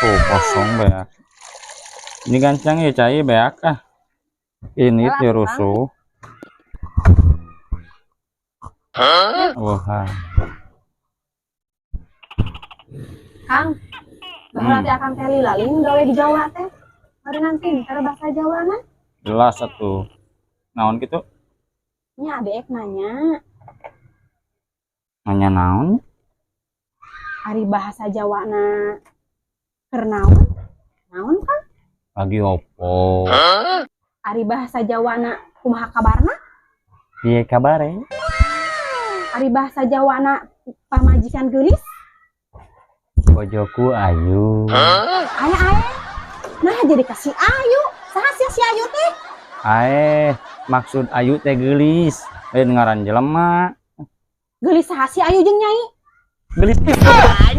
Tuh kosong beak. Ini gancang ya cai beak ah. Ini teh rusuh. Wah. Kang, bahwa nanti akan teh lilalin gawe di Jawa teh. Mari nanti cara bahasa Jawa na. Jelas atuh. Naon gitu? Ini adek nanya, Nanya naon? hari bahasa Jawa na keur naon? Naon Kang? Lagi opo? Hari bahasa Jawa na kumaha kabarna? Piye kabare? Hari bahasa Jawa na pamajikan geulis? Bojoku ayu. Aya. Nah jadi kasih ayu. Saha si ayu teh? Ae, maksud ayu teh geulis. Lain ngaran jelema. Geulis saha si ayu jeung nyai? Geulis pisan.